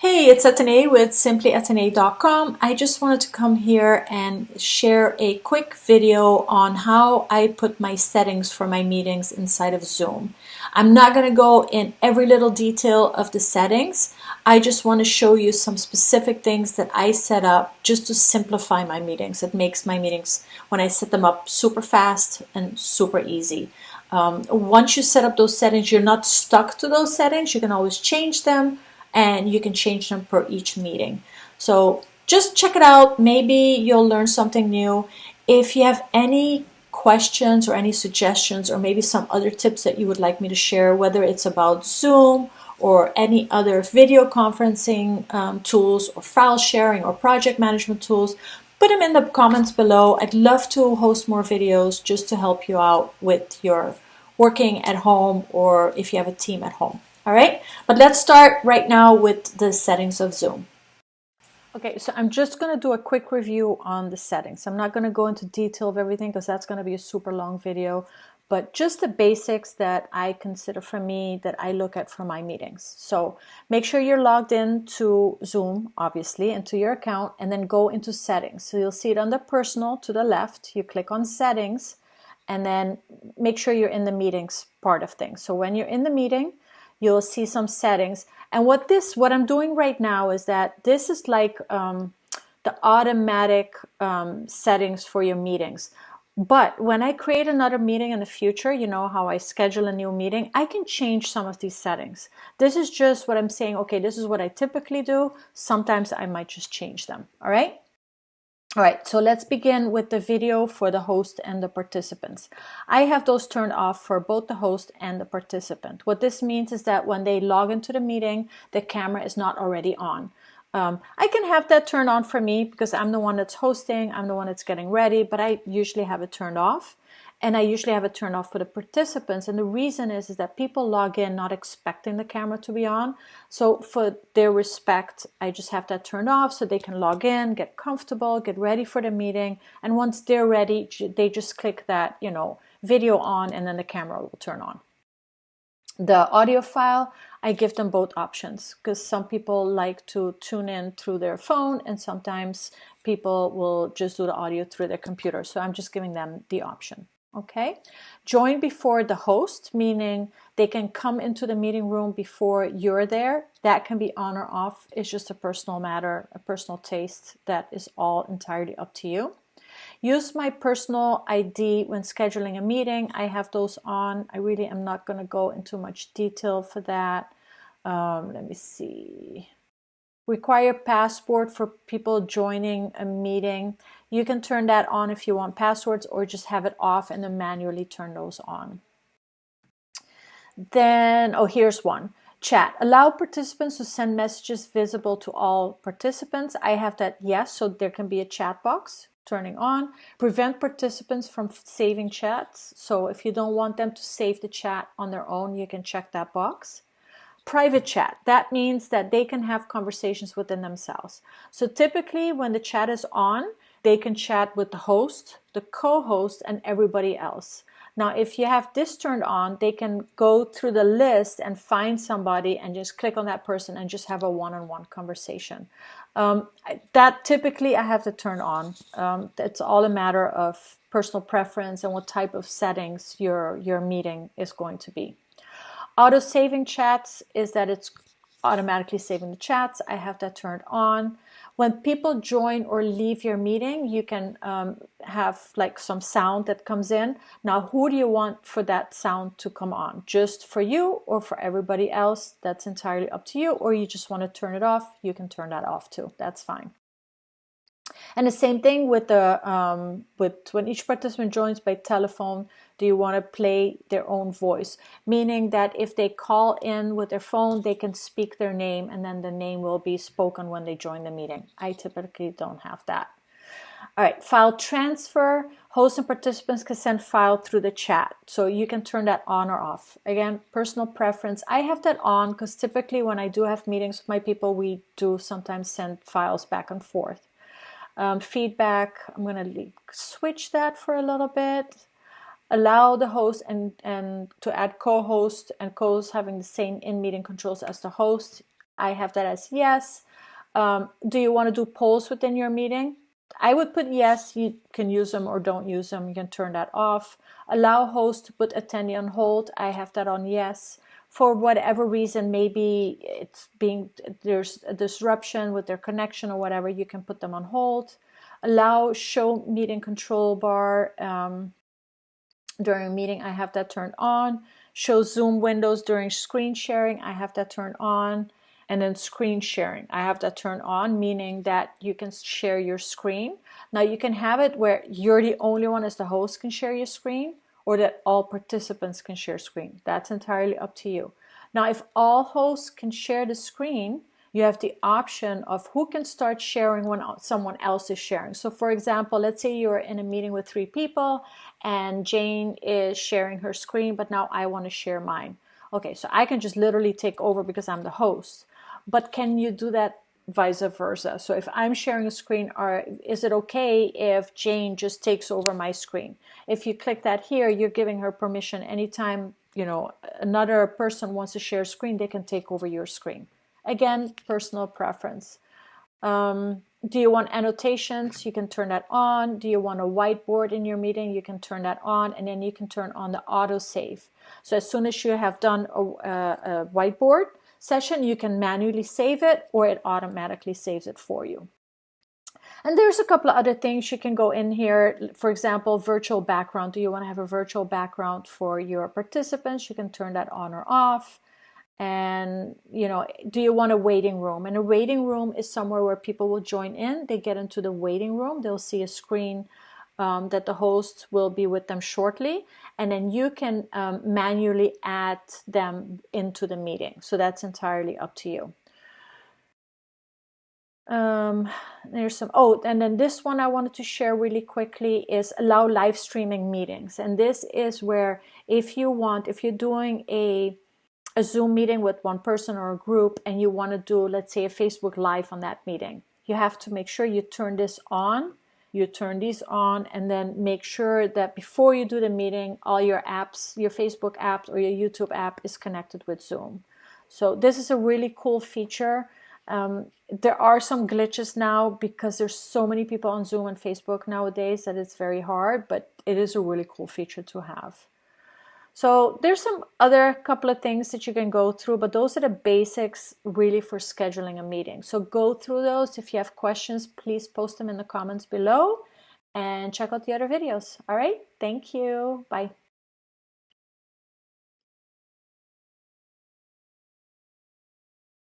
Hey, it's Attendee with simplyattendee.com. I just wanted to come here and share a quick video on how I put my settings for my meetings inside of Zoom. I'm not going to go in every little detail of the settings. I just want to show you some specific things that I set up just to simplify my meetings. It makes my meetings, when I set them up, super fast and super easy. Once you set up those settings, you're not stuck to those settings. You can always change them, and you can change them per each meeting. So just check it out. Maybe you'll learn something new. If you have any questions or any suggestions, or maybe some other tips that you would like me to share, whether it's about Zoom or any other video conferencing tools, or file sharing or project management tools, put them in the comments below. I'd love to host more videos just to help you out with your working at home, or if you have a team at home. All right, but let's start right now with the settings of Zoom. Okay, so I'm just going to do a quick review on the settings. I'm not going to go into detail of everything because that's going to be a super long video, but just the basics that I consider for me, that I look at for my meetings. So make sure you're logged in to Zoom, obviously, into your account, and then go into settings. So you'll see it under personal to the left. You click on settings, and then make sure you're in the meetings part of things. So when you're in the meeting, you'll see some settings. And what I'm doing right now is that this is like the automatic settings for your meetings. But when I create another meeting in the future, you know how I schedule a new meeting, I can change some of these settings. This is just what I'm saying, okay, this is what I typically do. Sometimes I might just change them, all right? All right, so let's begin with the video for the host and the participants. I have those turned off for both the host and the participant. What this means is that when they log into the meeting, the camera is not already on. I can have that turned on for me because I'm the one that's hosting, I'm the one that's getting ready, but I usually have it turned off. And I usually have it turned off for the participants. And the reason is that people log in not expecting the camera to be on. So for their respect, I just have that turned off so they can log in, get comfortable, get ready for the meeting. And once they're ready, they just click that, video on, and then the camera will turn on. The audio file, I give them both options because some people like to tune in through their phone, and sometimes people will just do the audio through their computer. So I'm just giving them the option. Okay, join before the host, meaning they can come into the meeting room before you're there. That can be on or off. It's just a personal matter, a personal taste. That is all entirely up to you. Use my personal ID when scheduling a meeting. I have those on. I really am not going to go into much detail for that. Let me see. Require passport for people joining a meeting. You can turn that on if you want passwords, or just have it off and then manually turn those on. Then, here's one. Chat. Allow participants to send messages visible to all participants. I have that yes, so there can be a chat box. Turning on. Prevent participants from saving chats. So if you don't want them to save the chat on their own, you can check that box. Private chat. That means that they can have conversations within themselves. So typically when the chat is on, they can chat with the host, the co-host, and everybody else. Now, if you have this turned on, they can go through the list and find somebody and just click on that person and just have a one-on-one conversation. That typically I have to turn on. It's all a matter of personal preference and what type of settings your meeting is going to be. Auto-saving chats is that it's automatically saving the chats. I have that turned on. When people join or leave your meeting, you can have like some sound that comes in. Now, who do you want for that sound to come on? Just for you or for everybody else? That's entirely up to you. Or you just want to turn it off, you can turn that off too. That's fine. And the same thing with when each participant joins by telephone, do you want to play their own voice? Meaning that if they call in with their phone, they can speak their name, and then the name will be spoken when they join the meeting. I typically don't have that. All right, file transfer. Hosts and participants can send file through the chat. So you can turn that on or off. Again, personal preference. I have that on because typically when I do have meetings with my people, we do sometimes send files back and forth. Feedback, I'm going to switch that for a little bit. Allow the host and to add co-host and co-host having the same in-meeting controls as the host. I have that as yes. Do you want to do polls within your meeting? I would put yes, you can use them or don't use them. You can turn that off. Allow host to put attendee on hold. I have that on yes. For whatever reason, maybe there's a disruption with their connection or whatever, you can put them on hold. Allow show meeting control bar during a meeting. I have that turned on. Show Zoom windows during screen sharing. I have that turned on. And then screen sharing, I have that turned on, meaning that you can share your screen. Now you can have it where you're the only one as the host can share your screen, or that all participants can share screen. That's entirely up to you. Now, if all hosts can share the screen, you have the option of who can start sharing when someone else is sharing. So for example, let's say you're in a meeting with 3 people and Jane is sharing her screen, but now I want to share mine. Okay, so I can just literally take over because I'm the host. But can you do that vice versa? So if I'm sharing a screen, is it okay if Jane just takes over my screen? If you click that here, you're giving her permission. Anytime, another person wants to share a screen, they can take over your screen. Again, personal preference. Do you want annotations? You can turn that on. Do you want a whiteboard in your meeting? You can turn that on, and then you can turn on the auto save. So as soon as you have done a whiteboard session, you can manually save it, or it automatically saves it for you. And there's a couple of other things you can go in here. For example, virtual background. Do you want to have a virtual background for your participants? You can turn that on or off. And do you want a waiting room? And a waiting room is somewhere where people will join in. They get into the waiting room, they'll see a screen that the host will be with them shortly, and then you can manually add them into the meeting. So that's entirely up to you. There's some, and then this one I wanted to share really quickly is allow live streaming meetings. And this is where if you're doing a Zoom meeting with one person or a group, and you want to do, let's say, a Facebook Live on that meeting, you have to make sure you turn this on, you turn these on, and then make sure that before you do the meeting, all your apps, your Facebook apps or your YouTube app is connected with Zoom. So this is a really cool feature. There are some glitches now because there's so many people on Zoom and Facebook nowadays that it's very hard, but it is a really cool feature to have. So there's some other couple of things that you can go through, but those are the basics really for scheduling a meeting. So go through those. If you have questions, please post them in the comments below and check out the other videos. All right. Thank you. Bye.